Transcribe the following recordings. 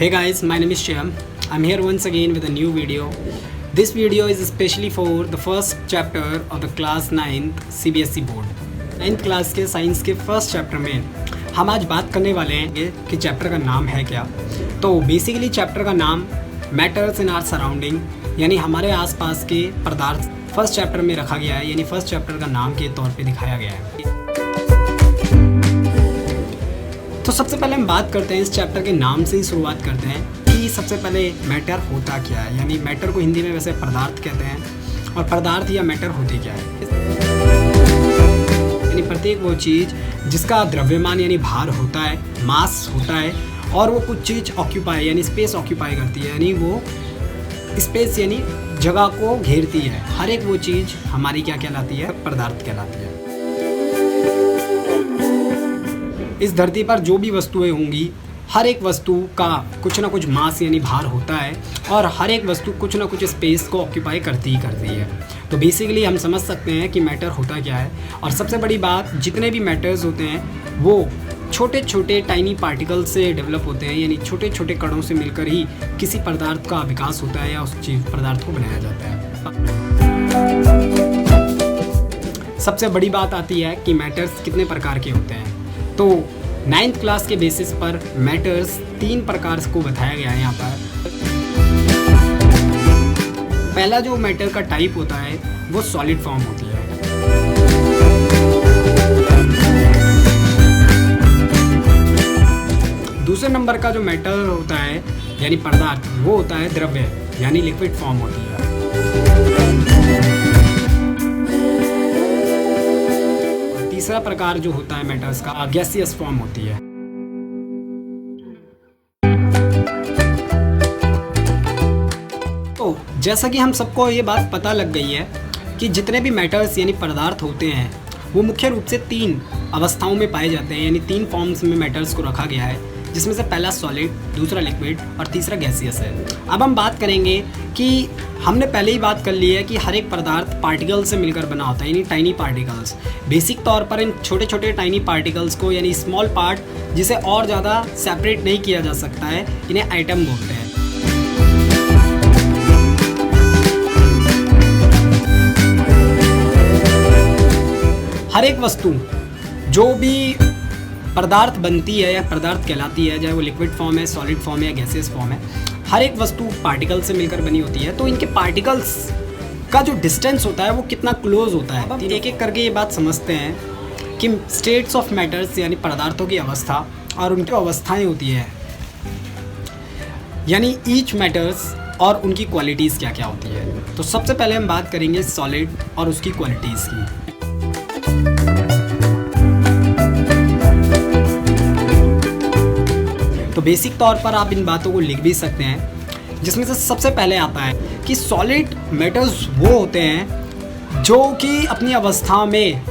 Hey guys, my name is Shyam. I'm here once again with a new video. This video is especially for the first chapter of the class 9th CBSE board. 9th class के science के first chapter में हम आज बात करने वाले हैं कि चैप्टर का नाम है क्या। तो बेसिकली चैप्टर का नाम मैटर्स इन आवर सराउंडिंग यानी हमारे आसपास के पदार्थ फर्स्ट चैप्टर में रखा गया है, यानी फर्स्ट चैप्टर का नाम के तौर पे दिखाया गया है। तो सबसे पहले हम बात करते हैं इस चैप्टर के नाम से ही शुरुआत करते हैं कि सबसे पहले मैटर होता क्या है, यानी मैटर को हिंदी में वैसे पदार्थ कहते हैं और पदार्थ या मैटर होती क्या है। यानी प्रत्येक वो चीज़ जिसका द्रव्यमान यानी भार होता है, मास होता है और वो कुछ चीज़ ऑक्यूपाई यानी स्पेस ऑक्यूपाई करती है, यानी वो स्पेस यानी जगह को घेरती है। हर एक वो चीज़ हमारी क्या कहलाती है, पदार्थ कहलाती है। इस धरती पर जो भी वस्तुएं होंगी, हर एक वस्तु का कुछ ना कुछ मास यानी भार होता है और हर एक वस्तु कुछ ना कुछ स्पेस को ऑक्यूपाई करती है। तो बेसिकली हम समझ सकते हैं कि मैटर होता क्या है। और सबसे बड़ी बात, जितने भी मैटर्स होते हैं वो छोटे छोटे टाइनी पार्टिकल से डेवलप होते हैं, यानी छोटे छोटे कणों से मिलकर ही किसी पदार्थ का विकास होता है या उस चीज़ पदार्थ को बनाया जाता है। सबसे बड़ी बात आती है कि मैटर्स कितने प्रकार के होते हैं। तो 9th क्लास के बेसिस पर मैटर्स 3 प्रकार को बताया गया है यहाँ पर। पहला जो मैटर का टाइप होता है वो सॉलिड फॉर्म होती है। दूसरे नंबर का जो मैटर होता है यानी पदार्थ वो होता है द्रव्य यानी लिक्विड फॉर्म होती है। तीसरा प्रकार जो होता है मैटर्स का गैसियस फॉर्म होती है। तो जैसा कि हम सबको ये बात पता लग गई है कि जितने भी मैटर्स यानी पदार्थ होते हैं वो मुख्य रूप से 3 अवस्थाओं में पाए जाते हैं, यानी 3 फॉर्म्स में मैटर्स को रखा गया है, जिसमें से पहला सॉलिड, दूसरा लिक्विड और तीसरा गैसियस है। अब हम बात करेंगे कि हमने पहले ही बात कर ली है कि हर एक पदार्थ पार्टिकल से मिलकर बना होता है, यानी टाइनी पार्टिकल्स। बेसिक तौर पर इन छोटे छोटे टाइनी पार्टिकल्स को यानी स्मॉल पार्ट जिसे और ज़्यादा सेपरेट नहीं किया जा सकता है, इन्हें एटम बोलते हैं। हर एक वस्तु जो भी पदार्थ बनती है या पदार्थ कहलाती है, चाहे वो लिक्विड फॉर्म है, सॉलिड फॉर्म है या गैसियस फॉर्म है, हर एक वस्तु पार्टिकल से मिलकर बनी होती है। तो इनके पार्टिकल्स का जो डिस्टेंस होता है वो कितना क्लोज होता है। अब हम एक एक करके ये बात समझते हैं कि स्टेट्स ऑफ मैटर्स यानी पदार्थों की अवस्था और उनकी अवस्थाएं होती है, यानी ईच मैटर्स और उनकी क्वालिटीज़ क्या क्या होती है। तो सबसे पहले हम बात करेंगे सॉलिड और उसकी क्वालिटीज़ की। तो बेसिक तौर पर आप इन बातों को लिख भी सकते हैं, जिसमें से सबसे पहले आता है कि सॉलिड मैटर्स वो होते हैं जो कि अपनी अवस्था में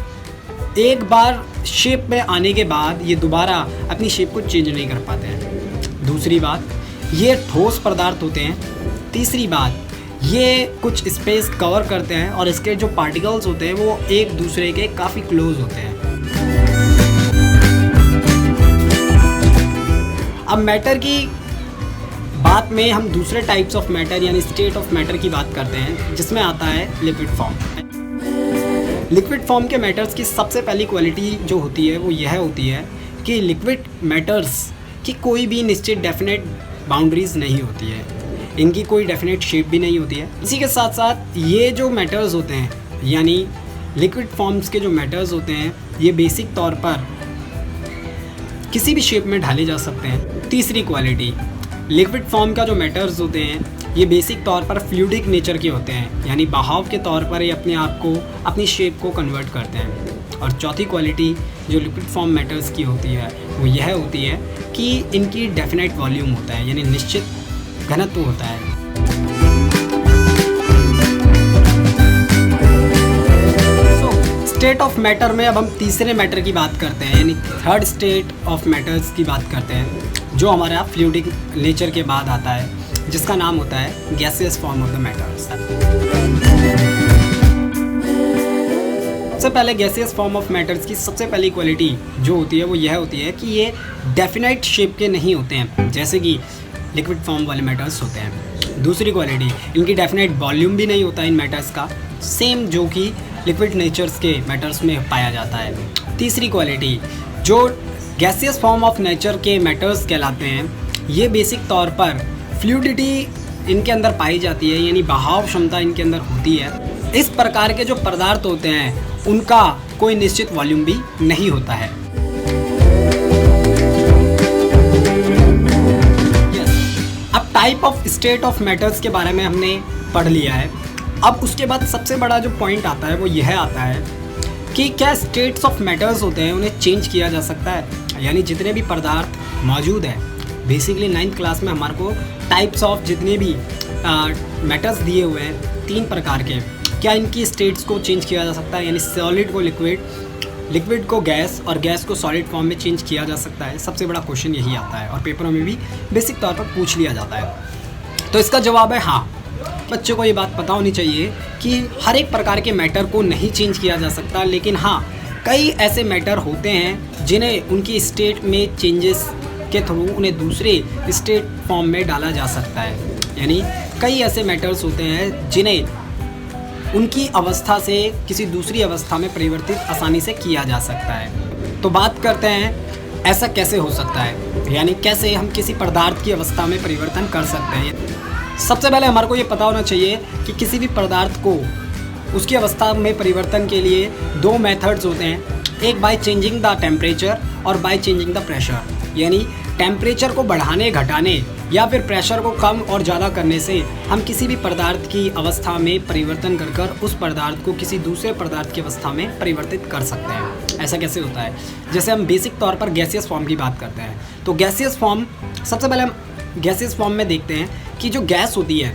एक बार शेप में आने के बाद ये दोबारा अपनी शेप को चेंज नहीं कर पाते हैं। दूसरी बात, ये ठोस पदार्थ होते हैं। तीसरी बात, ये कुछ स्पेस कवर करते हैं और इसके जो पार्टिकल्स होते हैं वो एक दूसरे के काफ़ी क्लोज होते हैं। अब मैटर की बात में हम दूसरे टाइप्स ऑफ मैटर यानी स्टेट ऑफ मैटर की बात करते हैं, जिसमें आता है लिक्विड फॉर्म। लिक्विड फॉर्म के मैटर्स की सबसे पहली क्वालिटी जो होती है वो यह होती है कि लिक्विड मैटर्स की कोई भी निश्चित डेफिनेट बाउंड्रीज नहीं होती है, इनकी कोई डेफिनेट शेप भी नहीं होती है। इसी के साथ साथ ये जो मैटर्स होते हैं यानी लिक्विड फॉर्म्स के जो मैटर्स होते हैं ये बेसिक तौर पर किसी भी शेप में ढाले जा सकते हैं। तीसरी क्वालिटी, लिक्विड फॉर्म का जो मैटर्स होते हैं ये बेसिक तौर पर फ्लूइडिक नेचर के होते हैं, यानी बहाव के तौर पर ये अपने आप को अपनी शेप को कन्वर्ट करते हैं। और चौथी क्वालिटी जो लिक्विड फॉर्म मैटर्स की होती है वो यह होती है कि इनकी डेफिनेट वॉल्यूम होता है, यानी निश्चित घनत्व होता है। स्टेट ऑफ मैटर में अब हम तीसरे मैटर की बात करते हैं, यानी थर्ड स्टेट ऑफ मैटर्स की बात करते हैं, जो हमारा फ्लूइडिक नेचर के बाद आता है, जिसका नाम होता है gaseous form of the matters. सबसे पहले गैसियस फॉर्म ऑफ मैटर्स की सबसे पहली क्वालिटी जो होती है वो यह होती है कि ये डेफिनेट शेप के नहीं होते हैं। जैसे कि लिक्विड फॉर्म वाले मैटर्स होते हैं। दूसरी क्वालिटी, इनकी डेफिनेट वॉल्यूम भी नहीं होता इन मैटर्स का, सेम जो कि लिक्विड नेचर्स के मैटर्स में पाया जाता है। तीसरी क्वालिटी, जो गैसियस फॉर्म ऑफ नेचर के मैटर्स कहलाते हैं, ये बेसिक तौर पर फ्लूइडिटी इनके अंदर पाई जाती है, यानी बहाव क्षमता इनके अंदर होती है। इस प्रकार के जो पदार्थ होते हैं उनका कोई निश्चित वॉल्यूम भी नहीं होता है। अब type of state of matters के बारे में हमने पढ़ लिया है। अब उसके बाद सबसे बड़ा जो पॉइंट आता है वो यह आता है कि क्या स्टेट्स ऑफ मैटर्स होते हैं उन्हें चेंज किया जा सकता है, यानी जितने भी पदार्थ मौजूद हैं। बेसिकली 9th क्लास में हमारे को टाइप्स ऑफ जितने भी मैटर्स दिए हुए हैं 3 प्रकार के, क्या इनकी स्टेट्स को चेंज किया जा सकता है, यानी सॉलिड को लिक्विड, लिक्विड को गैस और गैस को सॉलिड फॉर्म में चेंज किया जा सकता है। सबसे बड़ा क्वेश्चन यही आता है और पेपरों में भी बेसिक तौर पर पूछ लिया जाता है। तो इसका जवाब है हाँ। बच्चों को ये बात पता होनी चाहिए कि हर एक प्रकार के मैटर को नहीं चेंज किया जा सकता, लेकिन हाँ कई ऐसे मैटर होते हैं जिन्हें उनकी स्टेट में चेंजेस के थ्रू उन्हें दूसरे स्टेट फॉर्म में डाला जा सकता है। यानी कई ऐसे मैटर्स होते हैं जिन्हें उनकी अवस्था से किसी दूसरी अवस्था में परिवर्तित आसानी से किया जा सकता है। तो बात करते हैं ऐसा कैसे हो सकता है, यानी कैसे हम किसी पदार्थ की अवस्था में परिवर्तन कर सकते हैं। सबसे पहले हमारे को ये पता होना चाहिए कि किसी भी पदार्थ को उसकी अवस्था में परिवर्तन के लिए 2 मेथड्स होते हैं, एक बाय चेंजिंग द टेम्परेचर और बाय चेंजिंग द प्रेशर। यानी टेम्परेचर को बढ़ाने घटाने या फिर प्रेशर को कम और ज़्यादा करने से हम किसी भी पदार्थ की अवस्था में परिवर्तन कर उस पदार्थ को किसी दूसरे पदार्थ की अवस्था में परिवर्तित कर सकते हैं। ऐसा कैसे होता है? जैसे हम बेसिक तौर पर गैसियस फॉर्म की बात करते हैं, तो गैसियस फॉर्म, सबसे पहले हम गैसियस फॉर्म में देखते हैं कि जो गैस होती है,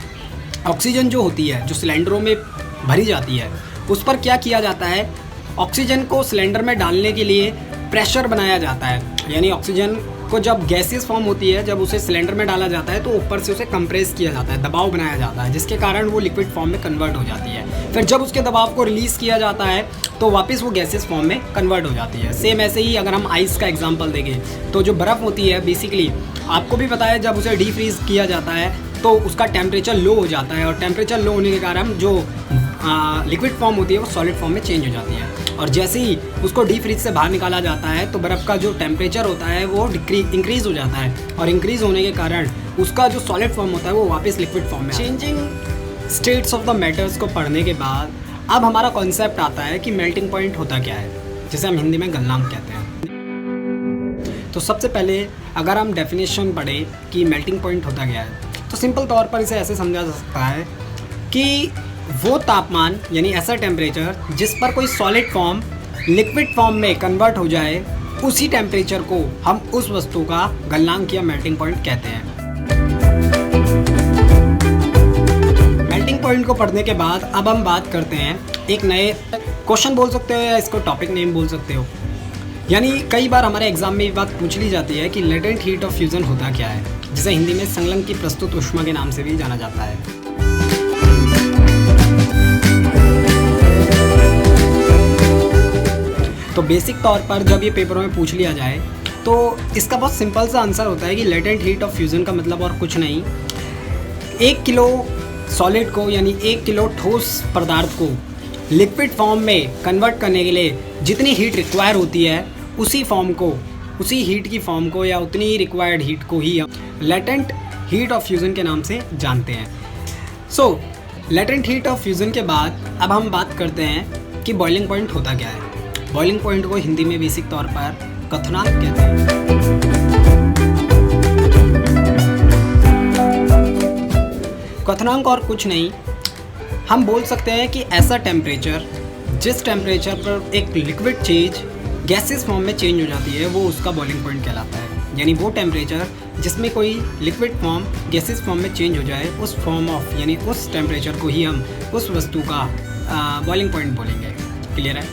ऑक्सीजन जो होती है, जो सिलेंडरों में भरी जाती है, उस पर क्या किया जाता है, ऑक्सीजन को सिलेंडर में डालने के लिए प्रेशर बनाया जाता है। यानी ऑक्सीजन को जब गैसियस फॉर्म होती है, जब उसे सिलेंडर में डाला जाता है तो ऊपर से उसे कंप्रेस किया जाता है, दबाव बनाया जाता है, जिसके कारण वो लिक्विड फॉर्म में कन्वर्ट हो जाती है। फिर जब उसके दबाव को रिलीज़ किया जाता है तो वापस वो गैसियस फॉर्म में कन्वर्ट हो जाती है। सेम ऐसे ही अगर हम आइस का एग्जांपल देखें तो जो बर्फ़ होती है, बेसिकली आपको भी पता है, जब उसे डी फ्रीज़ किया जाता है तो उसका टेम्परेचर लो हो जाता है, और टेम्परेचर लो होने के कारण जो लिक्विड फॉर्म होती है वो सॉलिड फॉर्म में चेंज हो जाती है। और जैसे ही उसको डी फ्रीज से बाहर निकाला जाता है तो बर्फ़ का जो टेम्परेचर होता है वो इंक्रीज़ हो जाता है, और इंक्रीज़ होने के कारण उसका जो सॉलिड फॉर्म होता है वो वापस लिक्विड फॉर्म में। Changing states of the matters को पढ़ने के बाद अब हमारा कॉन्सेप्ट आता है कि मेल्टिंग पॉइंट होता क्या है, जिसे हम हिंदी में गलनांक कहते हैं। तो सबसे पहले अगर हम डेफिनेशन पढ़ें कि मेल्टिंग पॉइंट होता क्या है, तो सिंपल तौर पर इसे ऐसे समझा जा सकता है कि वो तापमान, यानी ऐसा टेम्परेचर जिस पर कोई सॉलिड फॉर्म लिक्विड फॉर्म में कन्वर्ट हो जाए, उसी टेम्परेचर को हम उस वस्तु का गलनांक या मेल्टिंग पॉइंट कहते हैं। मेल्टिंग पॉइंट को पढ़ने के बाद अब हम बात करते हैं एक नए क्वेश्चन बोल सकते हो या इसको टॉपिक नेम बोल सकते हो। यानी कई बार हमारे एग्जाम में ये बात पूछ ली जाती है कि लेटेंट हीट ऑफ फ्यूजन होता क्या है, जिसे हिंदी में संलग्न की प्रस्तुत ऊष्मा के नाम से भी जाना जाता है। तो बेसिक तौर पर जब ये पेपरों में पूछ लिया जाए तो इसका बहुत सिंपल सा आंसर होता है कि लेटेंट हीट ऑफ फ्यूज़न का मतलब और कुछ नहीं, 1 किलो सॉलिड को, यानी 1 किलो ठोस पदार्थ को लिक्विड फॉर्म में कन्वर्ट करने के लिए जितनी हीट रिक्वायर होती है, उसी फॉर्म को, उसी हीट की फॉर्म को या उतनी रिक्वायर्ड हीट को ही हम लेटेंट हीट ऑफ फ्यूज़न के नाम से जानते हैं। सो लेटेंट हीट ऑफ फ्यूज़न के बाद अब हम बात करते हैं कि बॉइलिंग पॉइंट होता क्या है। बॉइलिंग पॉइंट को हिंदी में बेसिक तौर पर क्वथनांक कहते हैं। क्वथनांक और कुछ नहीं, हम बोल सकते हैं कि ऐसा टेम्परेचर जिस टेम्परेचर पर एक लिक्विड चीज गैसेस फॉर्म में चेंज हो जाती है, वो उसका बॉइलिंग पॉइंट कहलाता है। यानी वो टेम्परेचर जिसमें कोई लिक्विड फॉर्म गैसेस फॉर्म में चेंज हो जाए, उस फॉर्म ऑफ, यानी उस टेम्परेचर को ही हम उस वस्तु का बॉइलिंग पॉइंट बोलेंगे। क्लियर है?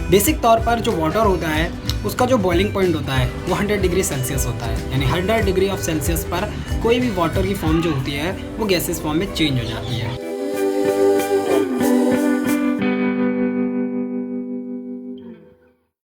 बेसिक तौर पर जो वाटर होता है उसका जो बॉइलिंग पॉइंट होता है वो 100 डिग्री सेल्सियस होता है। यानी 100 डिग्री ऑफ सेल्सियस पर कोई भी वाटर की फॉर्म जो होती है वो गैसेस फॉर्म में चेंज हो जाती है।